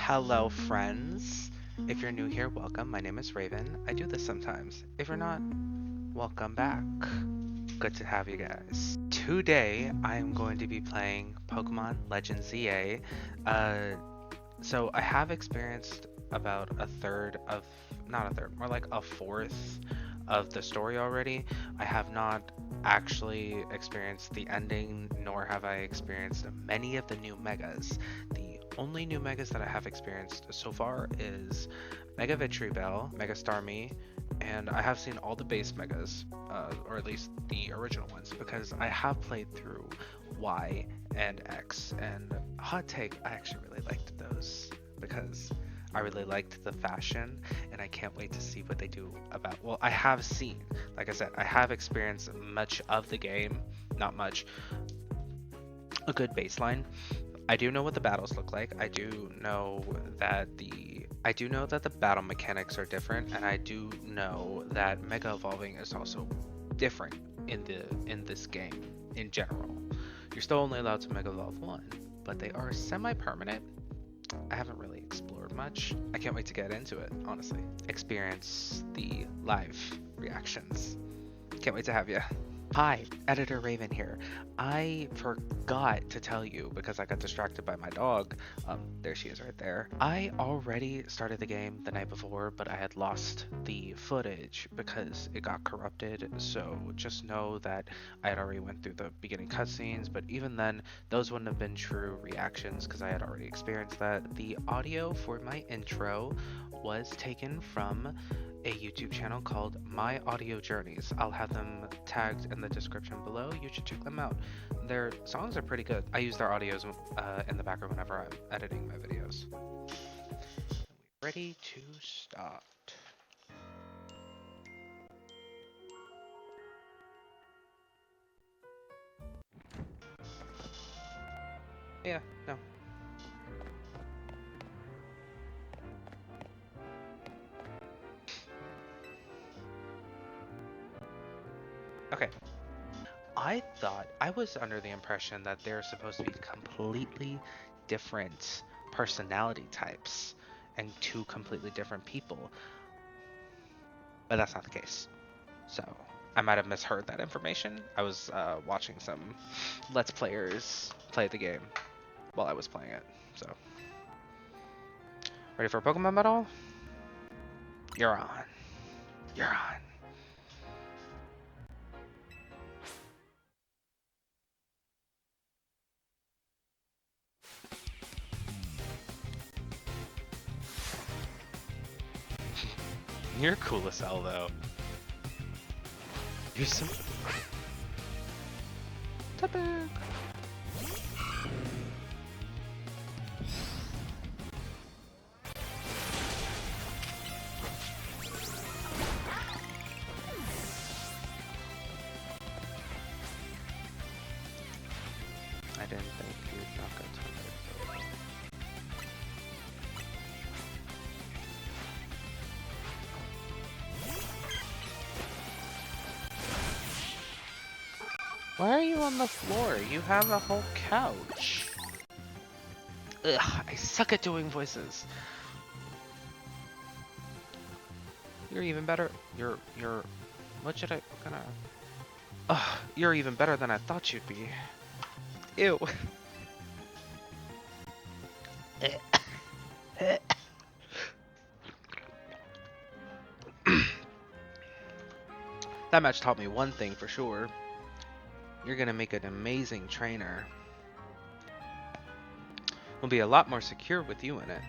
Hello, friends. If you're new here, welcome. My name is Raven. I do this sometimes. If you're not, welcome back. Good to have you guys. Today, I am going to be playing Pokemon Legends ZA. So I have experienced about a third of, not a third, more like a fourth of the story already. I have not actually experienced the ending, nor have I experienced many of the new megas. The only new megas that I have experienced so far is Mega Victreebel, Mega Starmie, and I have seen all the base megas, or at least the original ones, because I have played through Y and X. And hot take, I actually really liked those because I really liked the fashion, and I can't wait to see what they do about. Well, I have seen, like I said, I have experienced much of the game, not much, a good baseline. I do know what the battles look like. I do know that the battle mechanics are different, and I do know that Mega Evolving is also different in this game in general. You're still only allowed to Mega Evolve one, but they are semi-permanent. I haven't really explored much. I can't wait to get into it, honestly. Experience the live reactions. Can't wait to have you. Hi, Editor Raven here. I forgot to tell you because I got distracted by my dog. There she is right there. I already started the game the night before, but I had lost the footage because it got corrupted. So just know that I had already went through the beginning cutscenes, but even then, those wouldn't have been true reactions because I had already experienced that. The audio for my intro was taken from a YouTube channel called My Audio Journeys. I'll have them tagged in the description below. You should check them out. Their songs are pretty good. I use their audios in the background whenever I'm editing my videos. Ready to start. Yeah, no. Okay. I was under the impression that they're supposed to be completely different personality types and two completely different people, but that's not the case. So I might have misheard that information. I was watching some Let's Players play the game while I was playing it. So, ready for a Pokemon battle? You're on. You're on. You're cool as hell, though. You're so... Tapping. I didn't think you'd knock a ton. Why are you on the floor? You have a whole couch. Ugh, I suck at doing voices. You're even better. You're, what should I, gonna... Ugh, you're even better than I thought you'd be. Ew. That match taught me one thing for sure. You're gonna make an amazing trainer. Will be a lot more secure with you in it.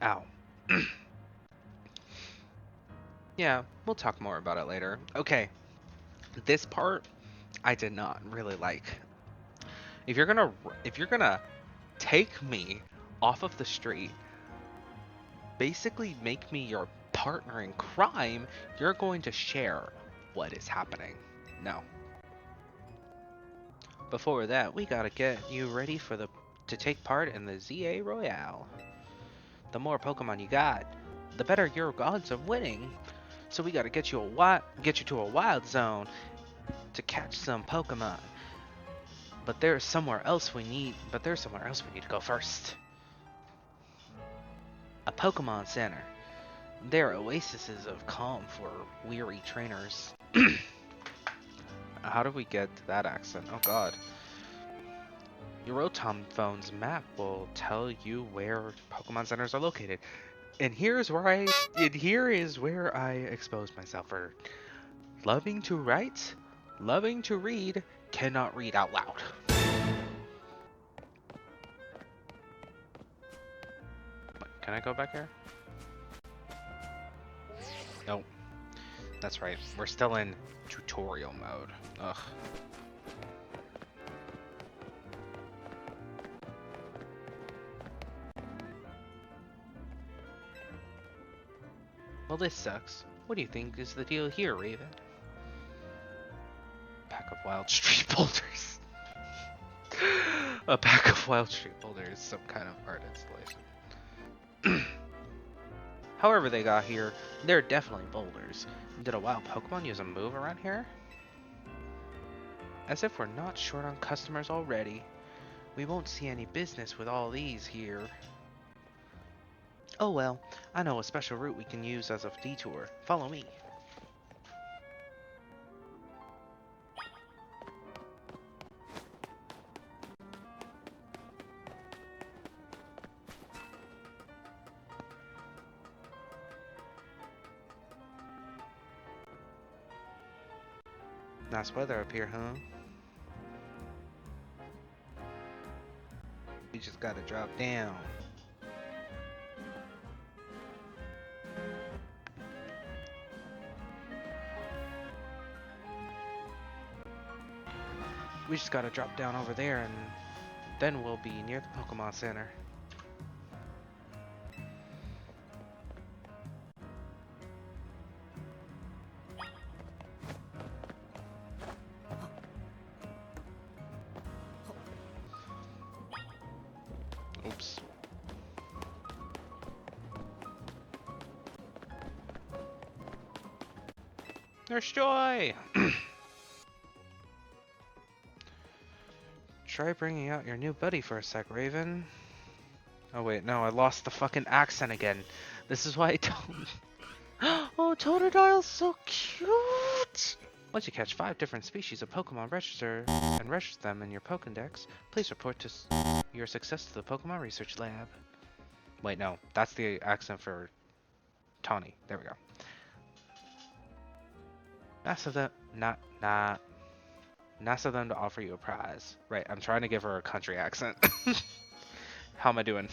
Ow. Yeah, we'll talk more about it later. Okay, this part I did not really like. If you're gonna take me off of the street, basically make me your partner in crime, you're going to share what is happening. No. Before that, we gotta get you ready for to take part in the ZA Royale. The more Pokemon you got, the better your odds of winning. So we gotta get you to a wild zone to catch some Pokemon. But there's somewhere else we need to go first. A Pokemon Center. They're oases of calm for weary trainers. How do we get to that accent? Oh god. Your Rotom phone's map will tell you where Pokemon centers are located. And here is where I expose myself for loving to write, loving to read, cannot read out loud. Can I go back here? Nope. That's right. We're still in tutorial mode. Ugh. Well, this sucks. What do you think is the deal here, Raven? Pack of wild street boulders. A pack of wild street boulders, some kind of art installation. However they got here, they're definitely boulders. Did a wild Pokemon use a move around here? As if we're not short on customers already. We won't see any business with all these here. Oh well, I know a special route we can use as a detour. Follow me. Nice weather up here, huh? We just gotta drop down. We just gotta drop down over there and then we'll be near the Pokemon Center. Oops. There's Joy! Try bringing out your new buddy for a sec, Raven. Oh wait, no, I lost the fucking accent again. This is why I don't... Oh, Totodile's so cute! Once you catch 5 different species of Pokemon, register them in your Pokédex. Please report your success to the Pokemon Research Lab. Wait, no, that's the accent for Tawny. There we go. Nice of them to offer you a prize. Right, I'm trying to give her a country accent. How am I doing?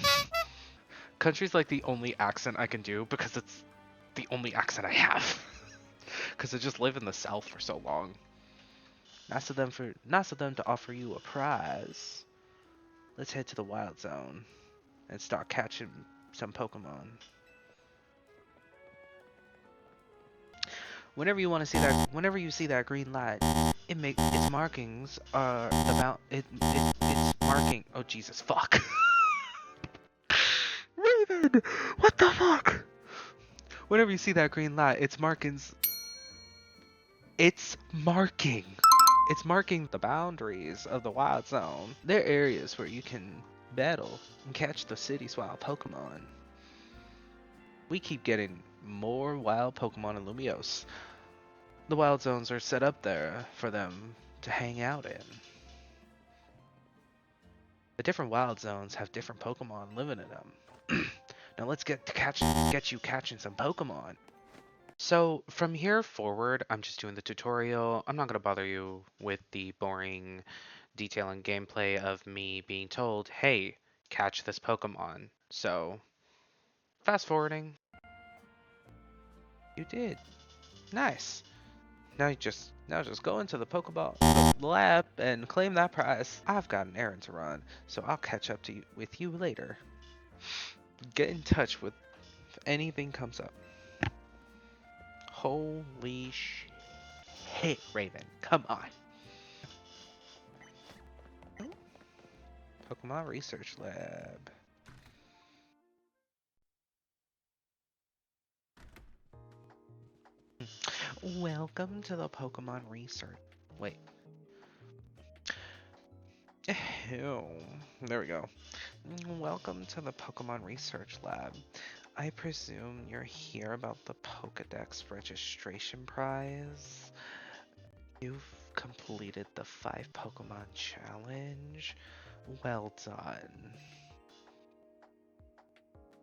Country's like the only accent I can do because it's the only accent I have. Because I just live in the South for so long. Nice of them to offer you a prize. Let's head to the Wild Zone and start catching some Pokemon. Whenever you see that green light, its markings are it's marking. Oh Jesus, fuck! Raven, what the fuck? Whenever you see that green light, it's marking the boundaries of the Wild Zone. They're areas where you can battle and catch the city's wild Pokemon. We keep getting more wild Pokemon in Lumiose. The Wild Zones are set up there for them to hang out in. The different Wild Zones have different Pokemon living in them. Now let's get you catching some Pokemon. So from here forward, I'm just doing the tutorial. I'm not going to bother you with the boring detail and gameplay of me being told, hey, catch this Pokemon. So, fast forwarding. You did. Nice. Now just go into the Pokeball lab and claim that prize. I've got an errand to run, so I'll catch up with you later. Get in touch if anything comes up. Holy shit, Raven, come on. Pokemon Research Lab. Welcome to the Pokemon Research. Wait. Ew. There we go. Welcome to the Pokemon Research Lab. I presume you're here about the Pokedex registration prize? You've completed the 5 Pokemon challenge. Well done.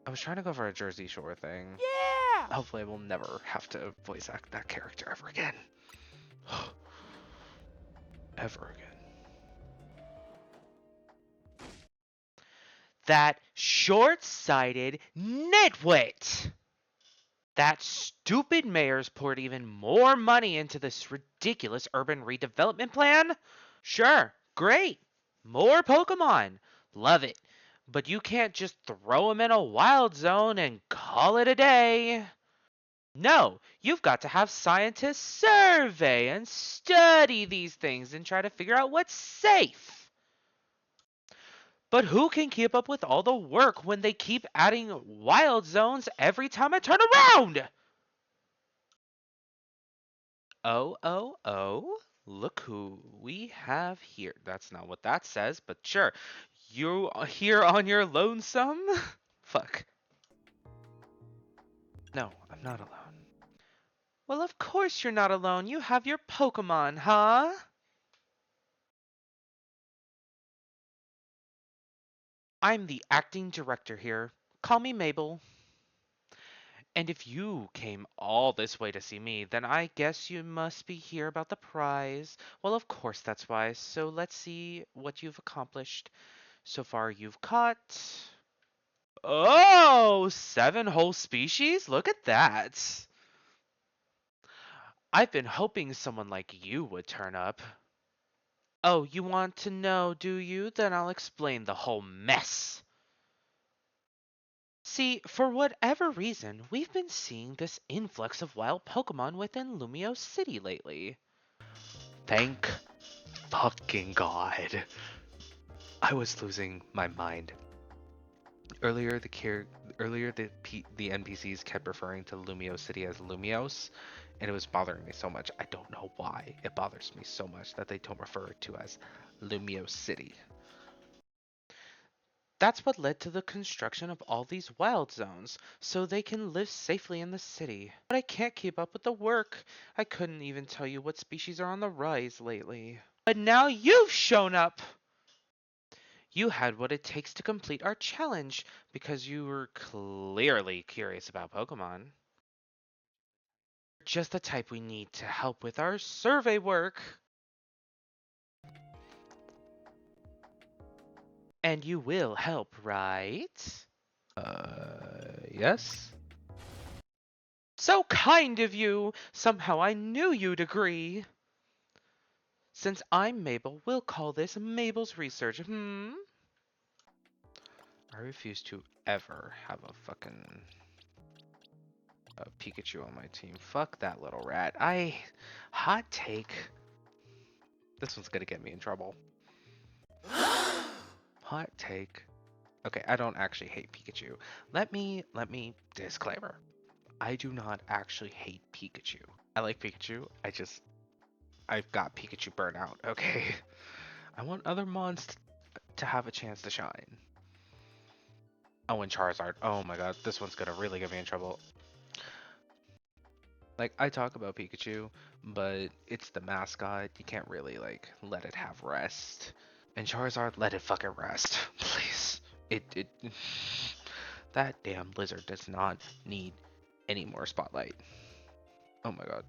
I was trying to go for a Jersey Shore thing. Yeah! Hopefully I will never have to voice act that character ever again. Ever again. That short-sighted nitwit! That stupid mayor's poured even more money into this ridiculous urban redevelopment plan? Sure, great. More Pokemon. Love it. But you can't just throw them in a wild zone and call it a day. No, you've got to have scientists survey and study these things and try to figure out what's safe. But who can keep up with all the work when they keep adding wild zones every time I turn around? Oh, look who we have here. That's not what that says, but sure. You are here on your lonesome? Fuck. No, I'm not alone. Well, of course you're not alone. You have your Pokemon, huh? I'm the acting director here. Call me Mabel. And if you came all this way to see me, then I guess you must be here about the prize. Well, of course that's why. So let's see what you've accomplished. So far you've caught... Oh, 7 whole species? Look at that. I've been hoping someone like you would turn up. Oh, you want to know, do you? Then I'll explain the whole mess. See, for whatever reason, we've been seeing this influx of wild Pokemon within Lumio City lately. Thank fucking God. I was losing my mind. Earlier, the NPCs kept referring to Lumio City as Lumios, and it was bothering me so much. I don't know why it bothers me so much that they don't refer to as Lumio City. That's what led to the construction of all these wild zones, so they can live safely in the city. But I can't keep up with the work. I couldn't even tell you what species are on the rise lately. But now you've shown up! You had what it takes to complete our challenge, because you were clearly curious about Pokemon. Just the type we need to help with our survey work. And you will help, right? Yes? So kind of you! Somehow I knew you'd agree. Since I'm Mabel, we'll call this Mabel's research, I refuse to ever have a fucking Pikachu on my team. Fuck that little rat. Hot take. This one's gonna get me in trouble. Hot take. Okay, I don't actually hate Pikachu. Let me disclaimer. I do not actually hate Pikachu. I like Pikachu. I've got Pikachu burnout, okay? I want other mons to have a chance to shine. Oh, and Charizard. Oh my god, this one's gonna really get me in trouble. Like, I talk about Pikachu, but it's the mascot. You can't really, like, let it have rest. And Charizard, let it fucking rest, please. That damn lizard does not need any more spotlight. Oh my god.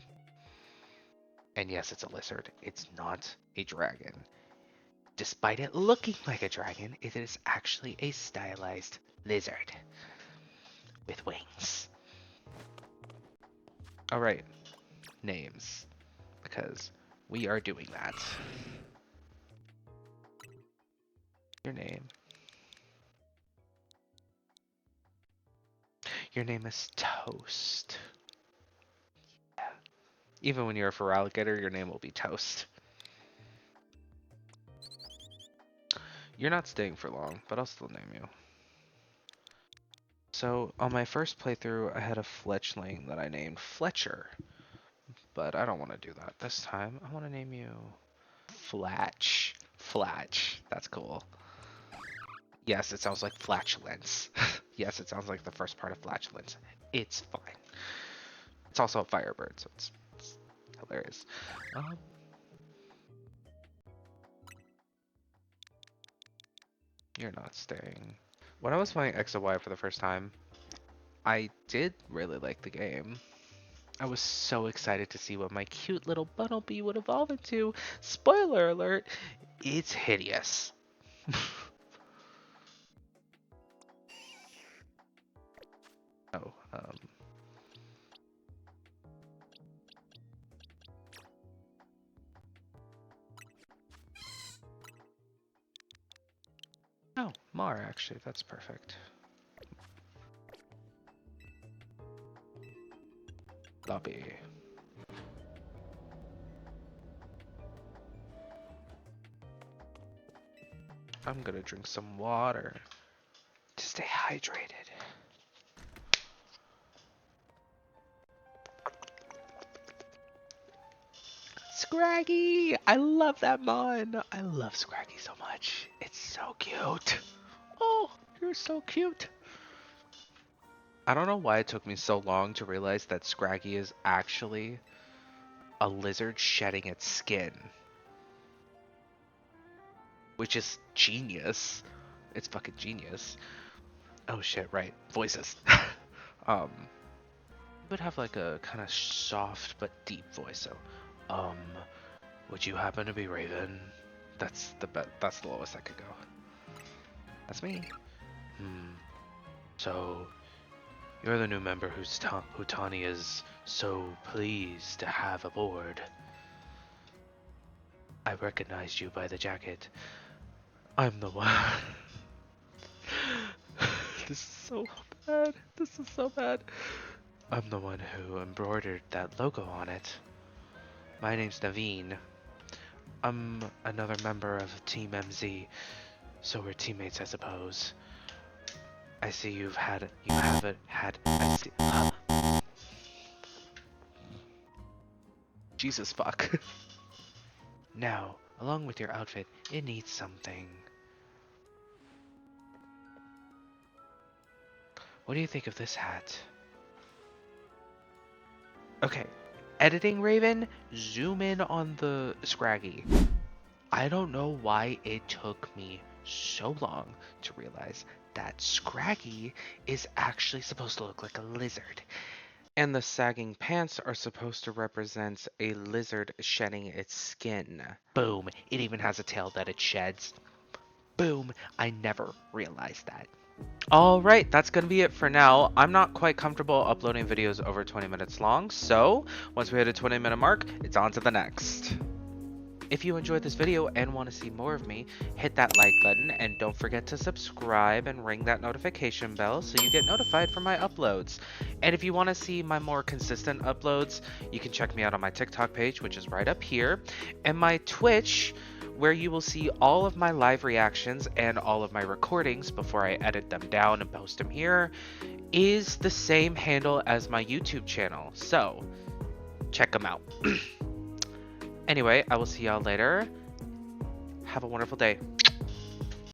And yes, it's a lizard. It's not a dragon. Despite it looking like a dragon, it is actually a stylized lizard with wings. Alright, names, because we are doing that. Your name. Your name is Toast. Yeah. Even when you're a Feraligatr, your name will be Toast. You're not staying for long, but I'll still name you. So, on my first playthrough, I had a fletchling that I named Fletcher. But I don't want to do that this time. I want to name you Flatch. Flatch. That's cool. Yes, it sounds like flatulence. Yes, it sounds like the first part of flatulence. It's fine. It's also a firebird, so it's hilarious. You're not staying. When I was playing XOY for the first time, I did really like the game. I was so excited to see what my cute little Bunnelby would evolve into. Spoiler alert, it's hideous. Oh, oh, Mar, actually, that's perfect. Lobby. I'm gonna drink some water to stay hydrated. Scraggy! I love that mon! I love Scraggy so much. It's so cute. Oh, you're so cute. I don't know why it took me so long to realize that Scraggy is actually a lizard shedding its skin. Which is genius. It's fucking genius. Oh shit, right. Voices. Would have like a kind of soft but deep voice, so would you happen to be Raven? That's the lowest I could go. That's me. So you're the new member who Tawny is so pleased to have aboard. I recognized you by the jacket. I'm the one. This is so bad. This is so bad. I'm the one who embroidered that logo on it. My name's Naveen. I'm another member of Team MZ, so we're teammates, I suppose. I see you haven't had. Jesus fuck. Now, along with your outfit, it needs something. What do you think of this hat? Okay, editing Raven, zoom in on the Scraggy. I don't know why it took me so long to realize that Scraggy is actually supposed to look like a lizard. And the sagging pants are supposed to represent a lizard shedding its skin. Boom, it even has a tail that it sheds. Boom, I never realized that. Alright, that's going to be it for now. I'm not quite comfortable uploading videos over 20 minutes long, so once we hit a 20-minute mark, it's on to the next. If you enjoyed this video and want to see more of me, hit that like button and don't forget to subscribe and ring that notification bell so you get notified for my uploads. And if you want to see my more consistent uploads, you can check me out on my TikTok page, which is right up here, and my Twitch, where you will see all of my live reactions and all of my recordings before I edit them down and post them here, is the same handle as my YouTube channel. So, check them out. Anyway, I will see y'all later. Have a wonderful day.